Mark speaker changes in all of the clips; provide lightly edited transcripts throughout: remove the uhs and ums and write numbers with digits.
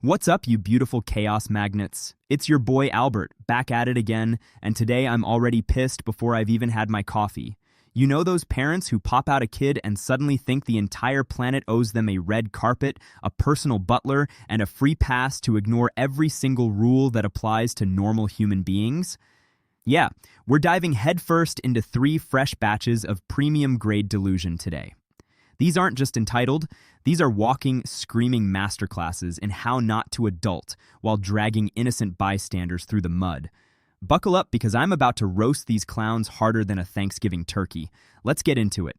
Speaker 1: What's up, you beautiful chaos magnets? It's your boy Albert, back at it again, and today I'm already pissed before I've even had my coffee. You know those parents who pop out a kid and suddenly think the entire planet owes them a red carpet, a personal butler, and a free pass to ignore every single rule that applies to normal human beings? Yeah, we're diving headfirst into 3 fresh batches of premium-grade delusion today. These aren't just entitled, these are walking, screaming masterclasses in how not to adult while dragging innocent bystanders through the mud. Buckle up because I'm about to roast these clowns harder than a Thanksgiving turkey. Let's get into it.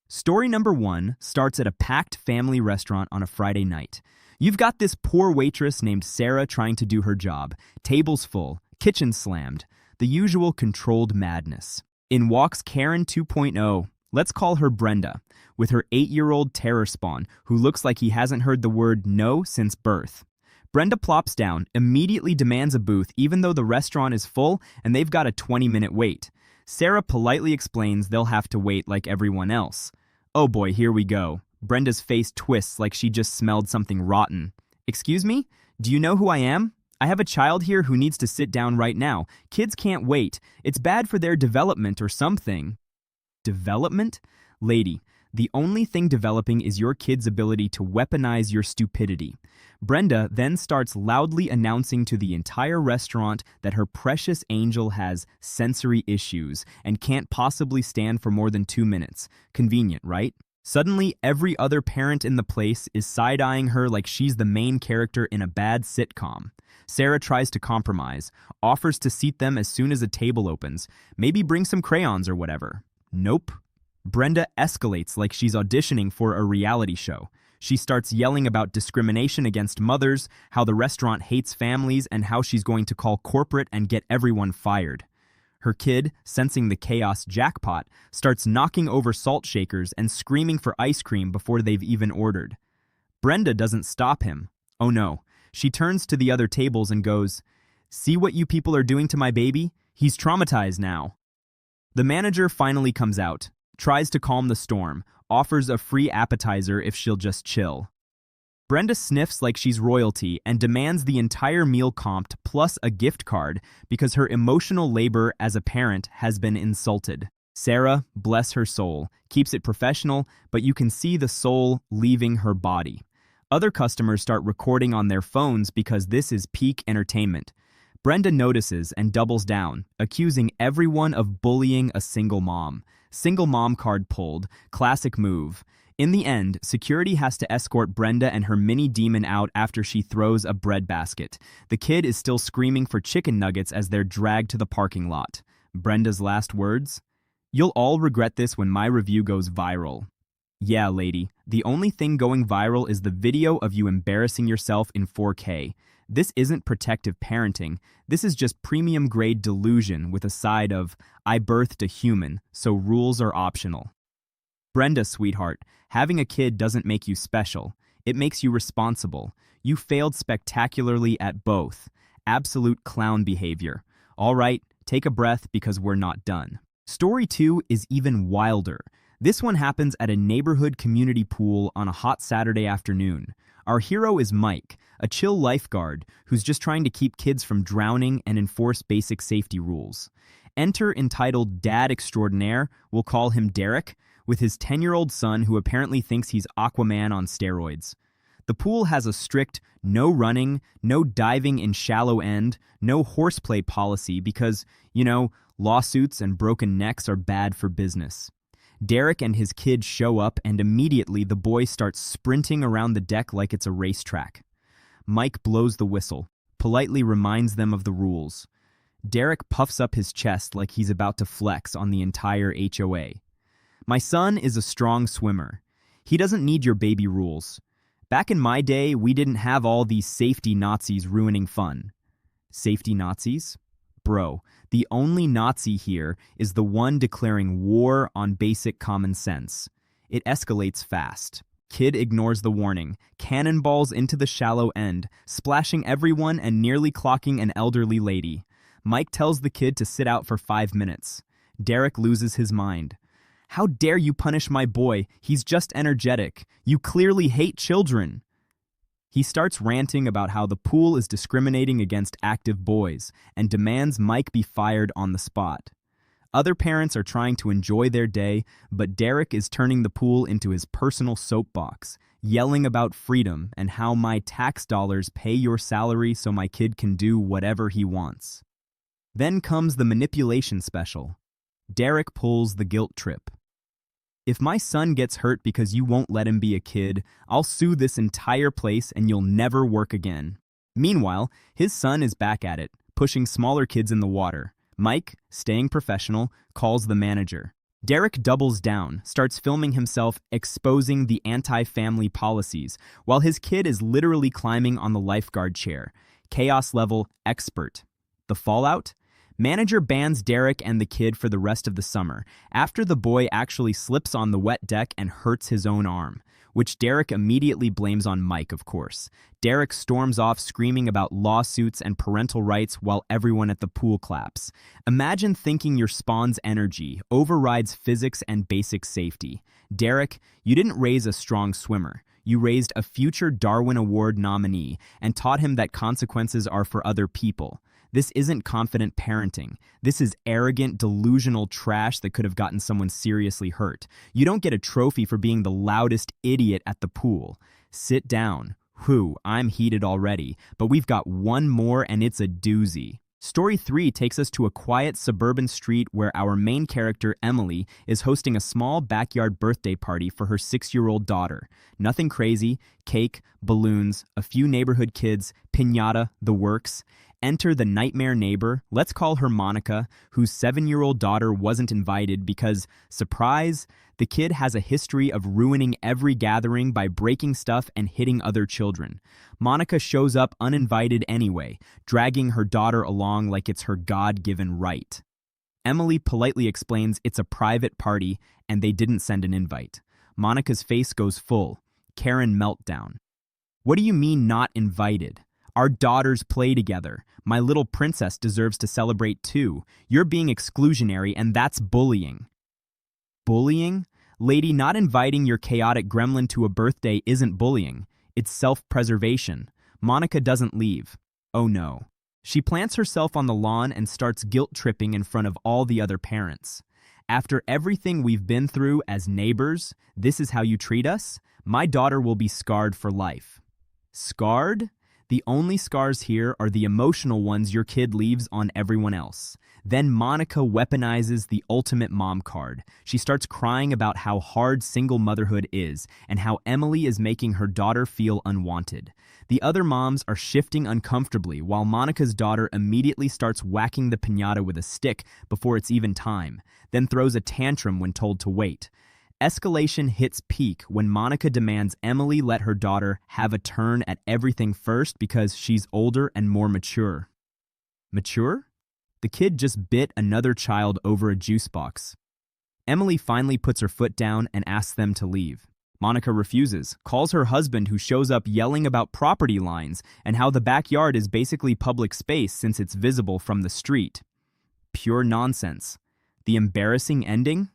Speaker 1: Story number 1 starts at a packed family restaurant on a Friday night. You've got this poor waitress named Sarah trying to do her job. Tables full, kitchen slammed, the usual controlled madness. In walks Karen 2.0. Let's call her Brenda, with her 8-year-old terror spawn who looks like he hasn't heard the word no since birth. Brenda plops down, immediately demands a booth even though the restaurant is full and they've got a 20-minute wait. Sarah politely explains they'll have to wait like everyone else. Oh boy, here we go. Brenda's face twists like she just smelled something rotten. Excuse me? Do you know who I am? I have a child here who needs to sit down right now. Kids can't wait. It's bad for their development or something. Development? Lady, the only thing developing is your kid's ability to weaponize your stupidity. Brenda then starts loudly announcing to the entire restaurant that her precious angel has sensory issues and can't possibly stand for more than 2 minutes. Convenient, right? Suddenly, every other parent in the place is side-eyeing her like she's the main character in a bad sitcom. Sarah tries to compromise, offers to seat them as soon as a table opens, maybe bring some crayons or whatever. Nope. Brenda escalates like she's auditioning for a reality show. She starts yelling about discrimination against mothers, how the restaurant hates families, and how she's going to call corporate and get everyone fired. Her kid, sensing the chaos jackpot, starts knocking over salt shakers and screaming for ice cream before they've even ordered. Brenda doesn't stop him. Oh no. She turns to the other tables and goes, "See what you people are doing to my baby? He's traumatized now." The manager finally comes out, tries to calm the storm, offers a free appetizer if she'll just chill. Brenda sniffs like she's royalty and demands the entire meal comped plus a gift card because her emotional labor as a parent has been insulted. Sarah, bless her soul, keeps it professional, but you can see the soul leaving her body. Other customers start recording on their phones because this is peak entertainment. Brenda notices and doubles down, accusing everyone of bullying a single mom. Single mom card pulled. Classic move. In the end, security has to escort Brenda and her mini demon out after she throws a bread basket. The kid is still screaming for chicken nuggets as they're dragged to the parking lot. Brenda's last words? "You'll all regret this when my review goes viral." Yeah, lady, the only thing going viral is the video of you embarrassing yourself in 4K. This isn't protective parenting. This is just premium-grade delusion with a side of, I birthed a human, so rules are optional. Brenda, sweetheart, having a kid doesn't make you special. It makes you responsible. You failed spectacularly at both. Absolute clown behavior. All right, take a breath because we're not done. Story 2 is even wilder. This one happens at a neighborhood community pool on a hot Saturday afternoon. Our hero is Mike, a chill lifeguard who's just trying to keep kids from drowning and enforce basic safety rules. Enter entitled Dad Extraordinaire, we'll call him Derek, with his 10-year-old son who apparently thinks he's Aquaman on steroids. The pool has a strict no running, no diving in shallow end, no horseplay policy because, lawsuits and broken necks are bad for business. Derek and his kid show up and immediately the boy starts sprinting around the deck like it's a racetrack. Mike blows the whistle, politely reminds them of the rules. Derek puffs up his chest like he's about to flex on the entire HOA. My son is a strong swimmer. He doesn't need your baby rules. Back in my day, we didn't have all these safety Nazis ruining fun. Safety Nazis? Bro, the only Nazi here is the one declaring war on basic common sense. It escalates fast. Kid ignores the warning, cannonballs into the shallow end, splashing everyone and nearly clocking an elderly lady. Mike tells the kid to sit out for 5 minutes. Derek loses his mind. How dare you punish my boy? He's just energetic. You clearly hate children. He starts ranting about how the pool is discriminating against active boys and demands Mike be fired on the spot. Other parents are trying to enjoy their day, but Derek is turning the pool into his personal soapbox, yelling about freedom and how my tax dollars pay your salary so my kid can do whatever he wants. Then comes the manipulation special. Derek pulls the guilt trip. If my son gets hurt because you won't let him be a kid, I'll sue this entire place and you'll never work again. Meanwhile, his son is back at it, pushing smaller kids in the water. Mike, staying professional, calls the manager. Derek doubles down, starts filming himself exposing the anti-family policies, while his kid is literally climbing on the lifeguard chair. Chaos level expert. The fallout? Manager bans Derek and the kid for the rest of the summer, after the boy actually slips on the wet deck and hurts his own arm, which Derek immediately blames on Mike, of course. Derek storms off screaming about lawsuits and parental rights while everyone at the pool claps. Imagine thinking your spawn's energy overrides physics and basic safety. Derek, you didn't raise a strong swimmer. You raised a future Darwin Award nominee and taught him that consequences are for other people. This isn't confident parenting. This is arrogant, delusional trash that could have gotten someone seriously hurt. You don't get a trophy for being the loudest idiot at the pool. Sit down. Whew, I'm heated already, but we've got one more and it's a doozy. Story 3 takes us to a quiet suburban street where our main character, Emily, is hosting a small backyard birthday party for her 6-year-old daughter. Nothing crazy, cake, balloons, a few neighborhood kids, piñata, the works. Enter the nightmare neighbor, let's call her Monica, whose 7-year-old daughter wasn't invited because, surprise, the kid has a history of ruining every gathering by breaking stuff and hitting other children. Monica shows up uninvited anyway, dragging her daughter along like it's her God-given right. Emily politely explains it's a private party and they didn't send an invite. Monica's face goes full. Karen meltdown. What do you mean not invited? Our daughters play together. My little princess deserves to celebrate too. You're being exclusionary and that's bullying. Bullying? Lady, not inviting your chaotic gremlin to a birthday isn't bullying. It's self-preservation. Monica doesn't leave. Oh no. She plants herself on the lawn and starts guilt-tripping in front of all the other parents. After everything we've been through as neighbors, this is how you treat us? My daughter will be scarred for life. Scarred? The only scars here are the emotional ones your kid leaves on everyone else. Then Monica weaponizes the ultimate mom card. She starts crying about how hard single motherhood is and how Emily is making her daughter feel unwanted. The other moms are shifting uncomfortably while Monica's daughter immediately starts whacking the piñata with a stick before it's even time, then throws a tantrum when told to wait. Escalation hits peak when Monica demands Emily let her daughter have a turn at everything first because she's older and more mature. Mature? The kid just bit another child over a juice box. Emily finally puts her foot down and asks them to leave. Monica refuses, calls her husband who shows up yelling about property lines and how the backyard is basically public space since it's visible from the street. Pure nonsense. The embarrassing ending?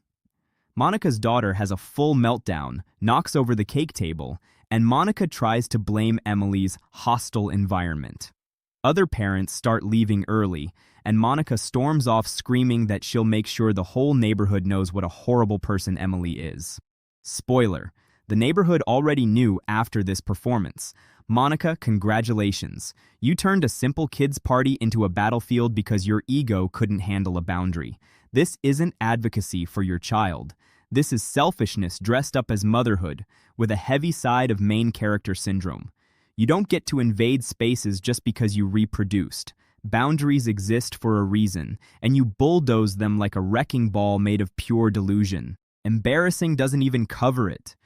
Speaker 1: Monica's daughter has a full meltdown, knocks over the cake table, and Monica tries to blame Emily's hostile environment. Other parents start leaving early, and Monica storms off screaming that she'll make sure the whole neighborhood knows what a horrible person Emily is. Spoiler, the neighborhood already knew after this performance. Monica, congratulations. You turned a simple kids' party into a battlefield because your ego couldn't handle a boundary. This isn't advocacy for your child. This is selfishness dressed up as motherhood, with a heavy side of main character syndrome. You don't get to invade spaces just because you reproduced. Boundaries exist for a reason, and you bulldoze them like a wrecking ball made of pure delusion. Embarrassing doesn't even cover it.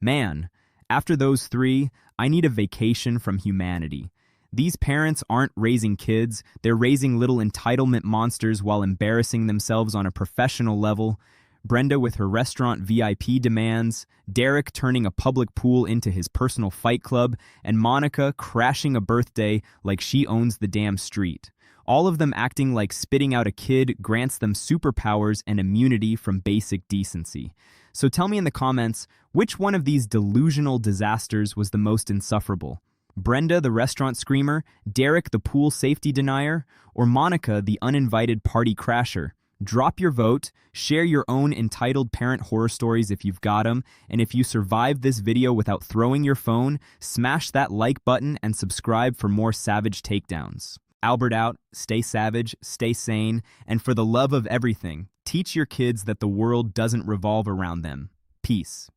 Speaker 1: Man, after those 3, I need a vacation from humanity. These parents aren't raising kids, they're raising little entitlement monsters while embarrassing themselves on a professional level. Brenda with her restaurant VIP demands, Derek turning a public pool into his personal fight club, and Monica crashing a birthday like she owns the damn street. All of them acting like spitting out a kid grants them superpowers and immunity from basic decency. So tell me in the comments, which one of these delusional disasters was the most insufferable? Brenda, the restaurant screamer, Derek, the pool safety denier, or Monica, the uninvited party crasher? Drop your vote, share your own entitled parent horror stories if you've got them, and if you survived this video without throwing your phone, smash that like button and subscribe for more savage takedowns. Albert out, stay savage, stay sane, and for the love of everything, teach your kids that the world doesn't revolve around them. Peace.